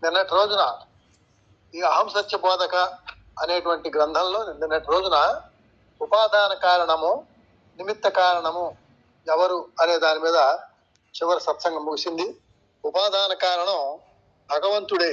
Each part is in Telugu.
నిన్నటి రోజున ఈ అహం సత్య బోధక అనేటువంటి గ్రంథంలో నిన్నటి రోజున ఉపాదాన కారణము, నిమిత్త కారణము ఎవరు అనే దాని మీద చివరి సత్సంగం ముగిసింది. ఉపాదాన కారణం భగవంతుడే.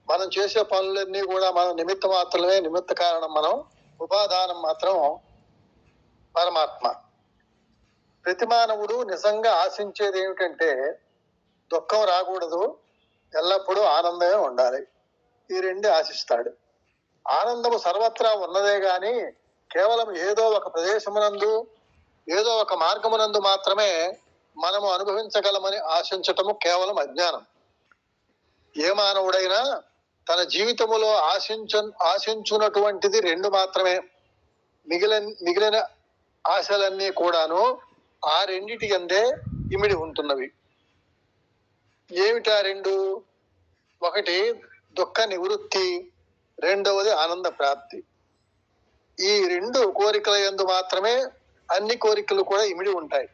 మనం చేసే పనులన్నీ కూడా మనం నిమిత్త మాత్రమే, నిమిత్త కారణం మనం, ఉపాదానం మాత్రం పరమాత్మ. ప్రతి మానవుడు నిజంగా ఆశించేది ఏమిటంటే దుఃఖం రాకూడదు, ఎల్లప్పుడూ ఆనందమే ఉండాలి. ఈ రెండు ఆశిస్తాడు. ఆనందము సర్వత్రా ఉన్నదే గాని కేవలం ఏదో ఒక ప్రదేశమునందు, ఏదో ఒక మార్గమునందు మాత్రమే మనము అనుభవించగలమని ఆశించటము కేవలం అజ్ఞానం. ఏ మానవుడైనా తన జీవితములో ఆశించున్నటువంటిది రెండు మాత్రమే. మిగిలిన ఆశలన్నీ కూడాను ఆ రెండిటి అందే ఇమిడి ఉంటున్నవి. ఏమిటా రెండు? ఒకటి దుఃఖ నివృత్తి, రెండవది ఆనంద ప్రాప్తి. ఈ రెండు కోరికల యందు మాత్రమే అన్ని కోరికలు కూడా ఇమిడి ఉంటాయి.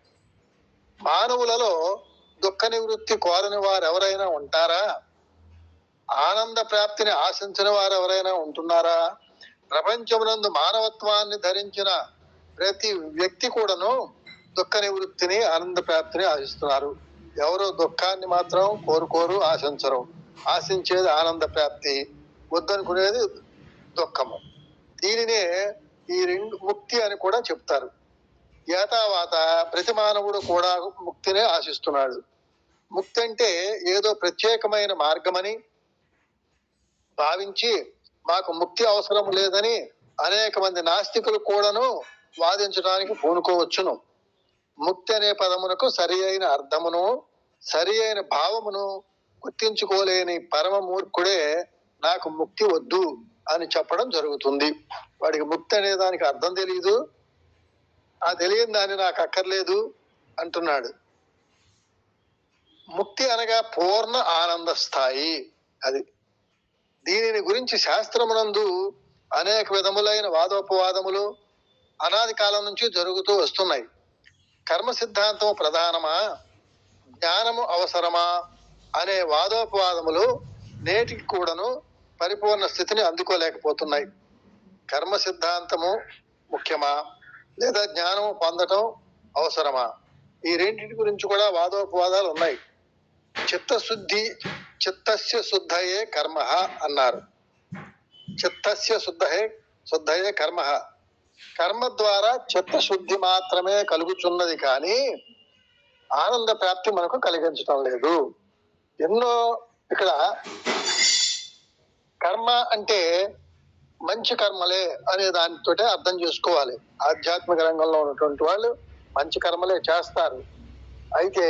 మానవులలో దుఃఖ నివృత్తి కోరని వారు ఎవరైనా ఉంటారా? ఆనంద ప్రాప్తిని ఆశించిన వారు ఎవరైనా ఉంటున్నారా? ప్రపంచమునందు మానవత్వాన్ని ధరించిన ప్రతి వ్యక్తి కూడాను దుఃఖ నివృత్తిని, ఆనంద ప్రాప్తిని ఆశిస్తున్నారు. ఎవరు దుఃఖాన్ని మాత్రం కోరుకోరు, ఆశించరు. ఆశించేది ఆనంద ప్రాప్తి, వద్దనుకునేది దుఃఖము. దీనినే ఈ రెండు ముక్తి అని కూడా చెప్తారు. ఏతావాత ప్రతి మానవుడు కూడా ముక్తినే ఆశిస్తున్నాడు. ముక్తి అంటే ఏదో ప్రత్యేకమైన మార్గమని భావించి మాకు ముక్తి అవసరం లేదని అనేక మంది నాస్తికులు కూడాను వాదించడానికి పూనుకోవచ్చును. ముక్తి అనే పదమునకు సరి అయిన అర్థమును, సరి అయిన భావమును గుర్తించుకోలేని పరమ మూర్ఖుడే నాకు ముక్తి వద్దు అని చెప్పడం జరుగుతుంది. వాడికి ముక్తి అనే దానికి అర్థం తెలియదు, ఆ తెలియని దాన్ని నాకు అక్కర్లేదు అంటున్నాడు. ముక్తి అనగా పూర్ణ ఆనంద స్థాయి. అది దీనిని గురించి శాస్త్రమునందు అనేక విధములైన వాదోపవాదములు అనాది కాలం నుంచి జరుగుతూ వస్తున్నాయి. కర్మ సిద్ధాంతం ప్రధానమా, జ్ఞానము అవసరమా అనే వాదోపవాదములు నేటికి కూడాను పరిపూర్ణ స్థితిని అందుకోలేకపోతున్నాయి. కర్మ సిద్ధాంతము ముఖ్యమా లేదా జ్ఞానము పొందటం అవసరమా? ఈ రెండింటి గురించి కూడా వాదోపవాదాలు ఉన్నాయి. చిత్తస్య శుద్ధయే కర్మ అన్నారు. చిత్తస్య శుద్ధయే కర్మ. కర్మ ద్వారా చిత్తశుద్ధి మాత్రమే కలుగుతున్నది కానీ ఆనంద ప్రాప్తి మనకు కలిగించటం లేదు. ఎన్నో ఇక్కడ కర్మ అంటే మంచి కర్మలే అనే దానితో అర్థం చేసుకోవాలి. ఆధ్యాత్మిక రంగంలో ఉన్నటువంటి వాళ్ళు మంచి కర్మలే చేస్తారు. అయితే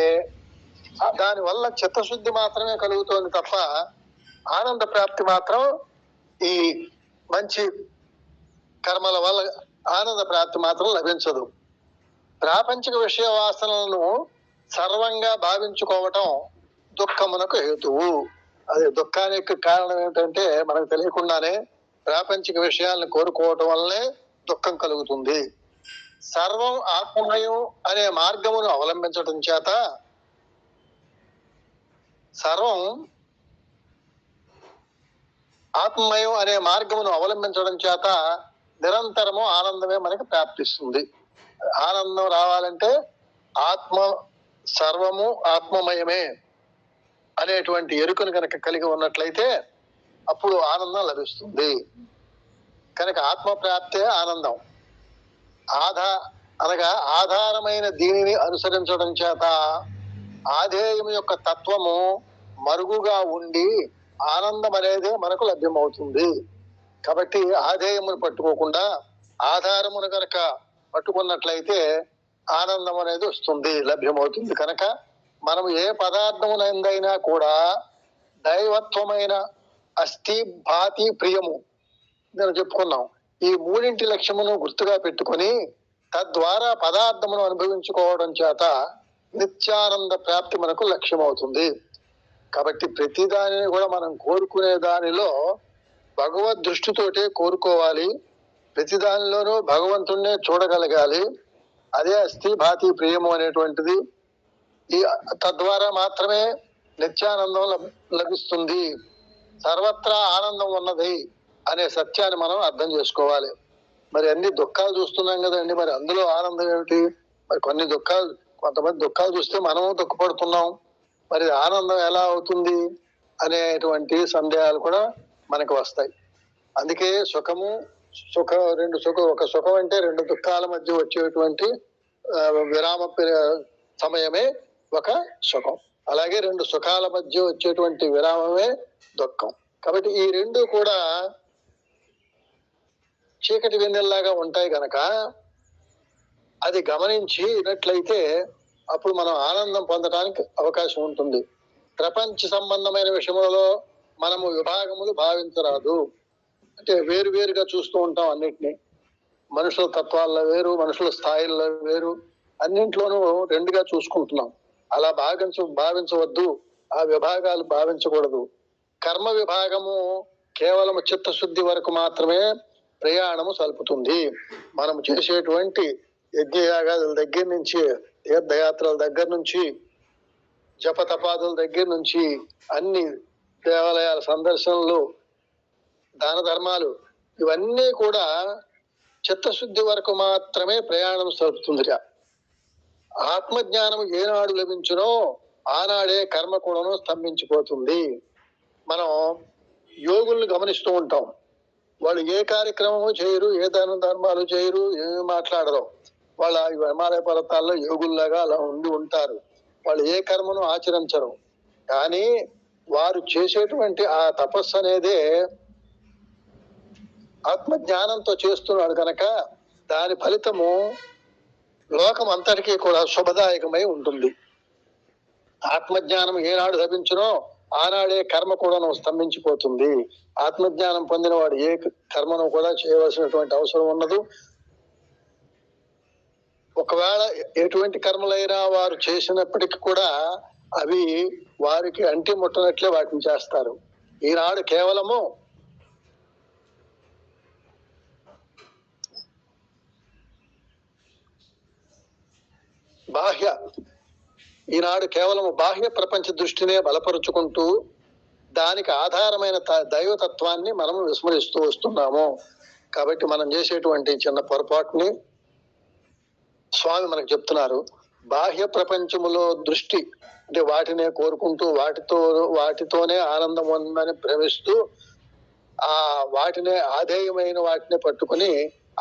దాని వల్ల చిత్తశుద్ధి మాత్రమే కలుగుతోంది తప్ప ఆనంద ప్రాప్తి మాత్రం ఈ మంచి కర్మల వల్ల ఆనంద ప్రాప్తి మాత్రం లభించదు. ప్రాపంచిక విషయ వాసనలను సర్వంగా భావించుకోవటం దుఃఖమునకు హేతువు. అది దుఃఖానికి కారణం ఏమిటంటే మనకు తెలియకుండానే ప్రాపంచిక విషయాలను కోరుకోవటం వల్లనే దుఃఖం కలుగుతుంది. సర్వం ఆత్మమయం అనే మార్గమును అవలంబించడం చేత, సర్వం ఆత్మమయం అనే మార్గమును అవలంబించడం చేత నిరంతరము ఆనందమే మనకి ప్రాప్తిస్తుంది. ఆనందం రావాలంటే ఆత్మ సర్వము ఆత్మమయమే అనేటువంటి ఎరుకను కనుక కలిగి ఉన్నట్లయితే అప్పుడు ఆనందం లభిస్తుంది. కనుక ఆత్మ ప్రాప్తే ఆనందం. అనగా ఆధారమైన దీనిని అనుసరించడం చేత ఆధేయం యొక్క తత్వము మరుగుగా ఉండి ఆనందం అనేది మనకు లభ్యమవుతుంది. కాబట్టి ఆధేయమును పట్టుకోకుండా ఆధారమును కనుక పట్టుకున్నట్లయితే ఆనందం అనేది వస్తుంది, లభ్యమవుతుంది. కనుక మనం ఏ పదార్థమునందైనా కూడా దైవత్వమైన అస్థి, భాతి, ప్రియము నేను చెప్పుకున్నాం. ఈ మూడింటి లక్ష్యమును గుర్తుగా పెట్టుకొని తద్వారా పదార్థమును అనుభవించుకోవడం చేత నిత్యానంద ప్రాప్తి మనకు లక్ష్యమవుతుంది. కాబట్టి ప్రతి దానిని కూడా మనం కోరుకునే దానిలో భగవద్ దృష్టితోటే కోరుకోవాలి. ప్రతి దానిలోనూ భగవంతుణ్ణే చూడగలగాలి. అదే అస్థి, భాతి, ప్రియము అనేటువంటిది. తద్వారా మాత్రమే నిత్యానందం లభిస్తుంది, సర్వత్రా ఆనందం ఉన్నది అనే సత్యాన్ని మనం అర్థం చేసుకోవాలి. మరి అన్ని దుఃఖాలు చూస్తున్నాం కదండి, మరి అందులో ఆనందం ఏమిటి? మరి కొంతమంది దుఃఖాలు చూస్తే మనము దుఃఖపడుతున్నాం, మరి ఆనందం ఎలా అవుతుంది అనేటువంటి సందేహాలు కూడా మనకు వస్తాయి. అందుకే ఒక సుఖం అంటే రెండు దుఃఖాల మధ్య వచ్చేటువంటి విరామ సమయమే ఒక సుఖం. అలాగే రెండు సుఖాల మధ్య వచ్చేటువంటి విరామమే దుఃఖం. కాబట్టి ఈ రెండు కూడా చీకటి వెన్నెల్లాగా ఉంటాయి గనక అది గమనించినట్లయితే అప్పుడు మనం ఆనందం పొందడానికి అవకాశం ఉంటుంది. ప్రపంచ సంబంధమైన విషయములలో మనము విభాగములు భావించరాదు. అంటే వేరుగా చూస్తూ ఉంటాం అన్నిటినీ. మనుషుల తత్వాల్లో వేరు, మనుషుల స్థాయిల్లో వేరు, అన్నింట్లోనూ రెండుగా చూసుకుంటున్నాం. అలా భావించవద్దు, ఆ విభాగాలు భావించకూడదు. కర్మ విభాగము కేవలం చిత్తశుద్ధి వరకు మాత్రమే ప్రయాణము సలుపుతుంది. మనం చేసేటువంటి యజ్ఞయాగాదుల దగ్గర నుంచి, తీర్థయాత్రల దగ్గర నుంచి, జపతపాదుల దగ్గర నుంచి, అన్ని దేవాలయాల సందర్శనలు, దాన ధర్మాలు, ఇవన్నీ కూడా చిత్తశుద్ధి వరకు మాత్రమే ప్రయాణం సలుపుతుందిగా. ఆత్మజ్ఞానం ఏనాడు లభించునో ఆనాడే కర్మ కూడాను స్తంభించిపోతుంది. మనం యోగుల్ని గమనిస్తూ ఉంటాం. వాళ్ళు ఏ కార్యక్రమము చేయరు, ఏ దాన ధర్మాలు చేయరు, ఏమి మాట్లాడరు. వాళ్ళ హిమాలయ పర్వతాల్లో యోగుల్లాగా అలా ఉంటారు. వాళ్ళు ఏ కర్మను ఆచరించరు. కానీ వారు చేసేటువంటి ఆ తపస్సు అనేదే ఆత్మజ్ఞానంతో చేస్తున్నాడు కనుక దాని ఫలితము లోకం అంతటికీ కూడా శుభదాయకమై ఉంటుంది. ఆత్మజ్ఞానం ఏనాడు లభించునో ఆనాడే కర్మ కూడా స్తంభించిపోతుంది. ఆత్మజ్ఞానం పొందిన వాడు ఏ కర్మను కూడా చేయవలసినటువంటి అవసరం ఉండదు. ఒకవేళ ఎటువంటి కర్మలైనా వారు చేసినప్పటికీ కూడా అవి వారికి అంటి ముట్టనట్లే వాటిని చేస్తారు. ఈనాడు కేవలము బాహ్య ప్రపంచ దృష్టినే బలపరుచుకుంటూ దానికి ఆధారమైన దైవతత్వాన్ని మనం విస్మరిస్తూ వస్తున్నాము. కాబట్టి మనం చేసేటువంటి చిన్న పొరపాటుని స్వామి మనకు చెప్తున్నారు. బాహ్య ప్రపంచములో దృష్టి అంటే వాటినే కోరుకుంటూ వాటితోనే ఆనందం ఉందని భ్రమిస్తూ ఆ వాటినే ఆధేయమైన వాటిని పట్టుకుని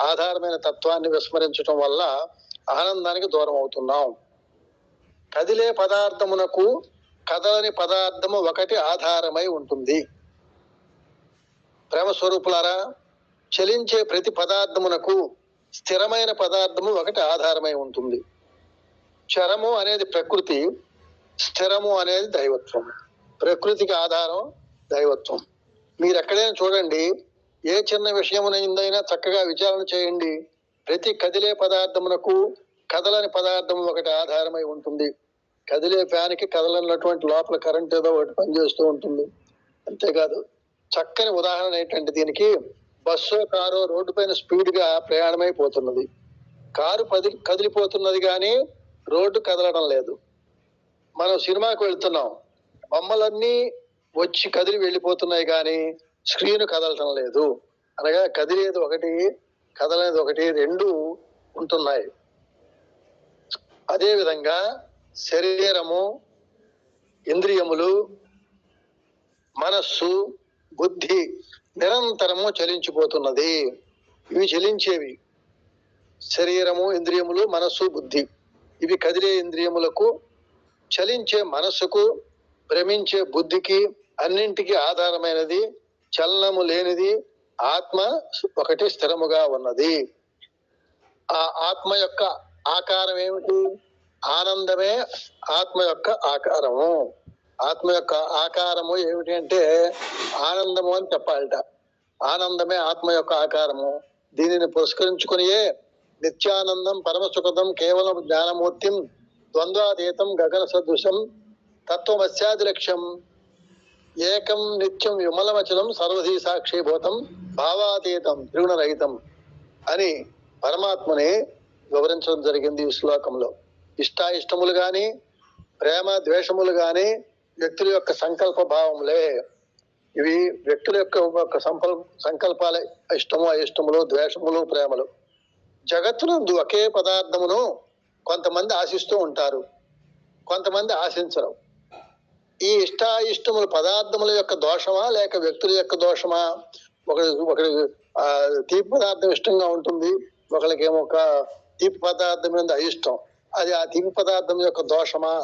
ఆధారమైన తత్వాన్ని విస్మరించడం వల్ల ఆనందానికి దూరం అవుతున్నాం. కదిలే పదార్థమునకు కదలని పదార్థము ఒకటి ఆధారమై ఉంటుంది. ప్రేమ స్వరూపులారా, చలించే ప్రతి పదార్థమునకు స్థిరమైన పదార్థము ఒకటి ఆధారమై ఉంటుంది. చరము అనేది ప్రకృతి, స్థిరము అనేది దైవత్వం. ప్రకృతికి ఆధారం దైవత్వం. మీరు ఎక్కడైనా చూడండి, ఏ చిన్న విషయమునైనా చక్కగా విచారణ చేయండి. ప్రతి కదిలే పదార్థమునకు కదలని పదార్థం ఒకటి ఆధారమై ఉంటుంది. కదిలే ఫ్యాన్కి కదలనటువంటి లోపల కరెంట్ ఏదో ఒకటి పనిచేస్తూ ఉంటుంది. అంతేకాదు, చక్కని ఉదాహరణ ఏంటంటే దీనికి, బస్సు కారు రోడ్డు పైన స్పీడ్ గా ప్రయాణమైపోతున్నది. కారు కదిలిపోతున్నది కానీ రోడ్డు కదలడం లేదు. మనం సినిమాకి వెళ్తున్నాం, బొమ్మలన్నీ వచ్చి కదిలి వెళ్ళిపోతున్నాయి కానీ స్క్రీన్ కదలటం లేదు. అనగా కదిలేది ఒకటి, కదలనేది ఒకటి, రెండు ఉంటున్నాయి. అదే విధంగా శరీరము, ఇంద్రియములు, మనస్సు, బుద్ధి నిరంతరము చలించిపోతున్నది. ఇవి చలించేవి. శరీరము, ఇంద్రియములు, మనస్సు, బుద్ధి, ఇవి కదిలే ఇంద్రియములకు, చలించే మనస్సుకు, భ్రమించే బుద్ధికి, అన్నింటికి ఆధారమైనది, చలనము లేనిది ఆత్మ ఒకటి స్థిరముగా ఉన్నది. ఆ ఆత్మ యొక్క ఆకారం ఏమిటి? ఆనందమే ఆత్మ యొక్క ఆకారము. ఆత్మ యొక్క ఆకారము ఏమిటి అంటే ఆనందము అని చెప్పాలట. ఆనందమే ఆత్మ యొక్క ఆకారము. దీనిని పురస్కరించుకునియే నిత్యానందం పరమసుఖదం కేవలం జ్ఞానమూర్తిం ద్వంద్వాతీతం గగన సదృశం తత్వమస్యాది లక్ష్యం ఏకం నిత్యం విమలమచలం సర్వధీ సాక్షిభూతం భావాతీతం త్రిగుణరహితం అని పరమాత్మని వివరించడం జరిగింది ఈ శ్లోకంలో. ఇష్టాయిష్టములు గాని, ప్రేమ ద్వేషములు గాని, వ్యక్తుల యొక్క సంకల్ప భావములే. ఇవి వ్యక్తుల యొక్క సంకల్పాలే. ఇష్టము, అయిష్టములు, ద్వేషములు, ప్రేమలు. జగత్తునందు ఒకే పదార్థమును కొంతమంది ఆశిస్తూ ఉంటారు, కొంతమంది ఆశించరు. ఈ ఇష్టాయిష్టములు పదార్థముల యొక్క దోషమా లేక వ్యక్తుల యొక్క దోషమా? ఒకరి తీపి పదార్థం ఇష్టంగా ఉంటుంది, ఒకరికేమో ఒక తీపి పదార్థం మీద అయిష్టం. అది ఆ తీపి పదార్థం యొక్క దోషమా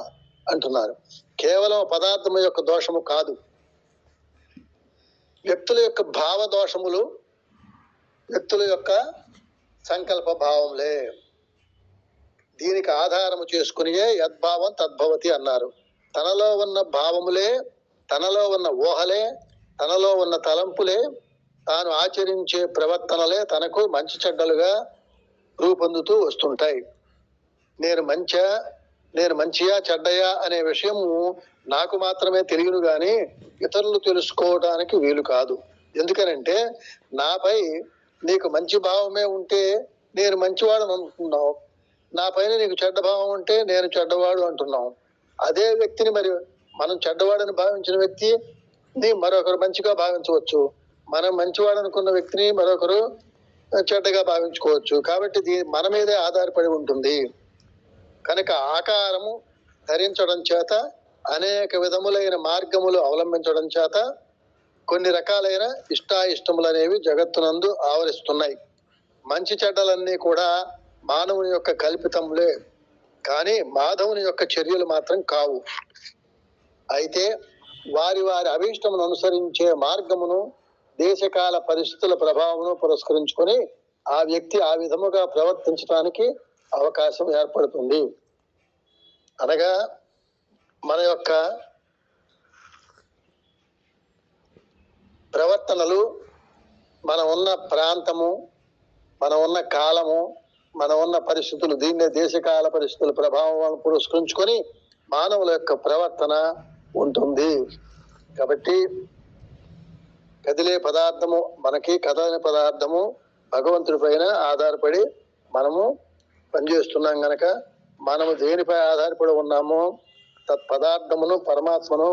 అంటున్నారు. కేవలం పదార్థం యొక్క దోషము కాదు, వ్యక్తుల యొక్క భావ దోషములు, వ్యక్తుల యొక్క సంకల్ప భావములే. దీనికి ఆధారము చేసుకునియే యద్భావం తద్భవతి అన్నారు. తనలో ఉన్న భావములే, తనలో ఉన్న ఊహలే, తనలో ఉన్న తలంపులే, తాను ఆచరించే ప్రవర్తనలే తనకు మంచి చెడ్డలుగా రూపొందుతూ వస్తుంటాయి. నేను మంచియా చెడ్డయా అనే విషయము నాకు మాత్రమే తెలియను గాని ఇతరులు తెలుసుకోవడానికి వీలు కాదు. ఎందుకనంటే నాపై నీకు మంచి భావమే ఉంటే నేను మంచివాడు అనుకుంటున్నావు, నా పైన నీకు చెడ్డ భావం ఉంటే నేను చెడ్డవాడు అంటున్నావు. అదే వ్యక్తిని మరి మనం చెడ్డవాడని భావించిన వ్యక్తిని మరొకరు మంచిగా భావించవచ్చు, మనం మంచివాడు అనుకున్న వ్యక్తిని మరొకరు చెడ్డగా భావించుకోవచ్చు. కాబట్టి మన మీదే ఆధారపడి ఉంటుంది. కనుక ఆకారము ధరించడం చేత, అనేక విధములైన మార్గములు అవలంబించడం చేత కొన్ని రకాలైన ఇష్టాయిష్టములు అనేవి జగత్తునందు ఆవరిస్తున్నాయి. మంచి చెడ్డలన్నీ కూడా మానవుని యొక్క కల్పితములే, కానీ మాధవుని యొక్క చర్యలు మాత్రం కావు. అయితే వారి వారి అభీష్టమును అనుసరించే మార్గమును, దేశకాల పరిస్థితుల ప్రభావమును పురస్కరించుకొని ఆ వ్యక్తి ఆ విధముగా ప్రవర్తించడానికి అవకాశం ఏర్పడుతుంది. అనగా మన యొక్క ప్రవర్తనలు, మనం ఉన్న ప్రాంతము, మనం ఉన్న కాలము, మనం ఉన్న పరిస్థితులు, దీన్నే దేశకాల పరిస్థితుల ప్రభావం పురస్కరించుకొని మానవుల యొక్క ప్రవర్తన ఉంటుంది. కాబట్టి కదిలే పదార్థము, మనకి కదలని పదార్థము భగవంతుడి పైన ఆధారపడి మనము పనిచేస్తున్నాం గనక మనము దేనిపై ఆధారపడి ఉన్నామో తత్పదార్థమును, పరమాత్మను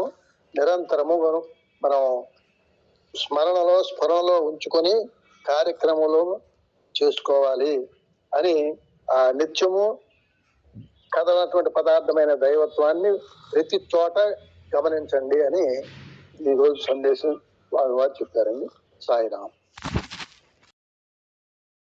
నిరంతరము మనం స్మరణలో, స్ఫురణలో ఉంచుకొని కార్యక్రమంలో చేసుకోవాలి అని ఆ నిత్యము కదలనటువంటి పదార్థమైన దైవత్వాన్ని ప్రతి చోట గమనించండి అని ఈరోజు సందేశం వారు చెప్పారండి. సాయిరాం.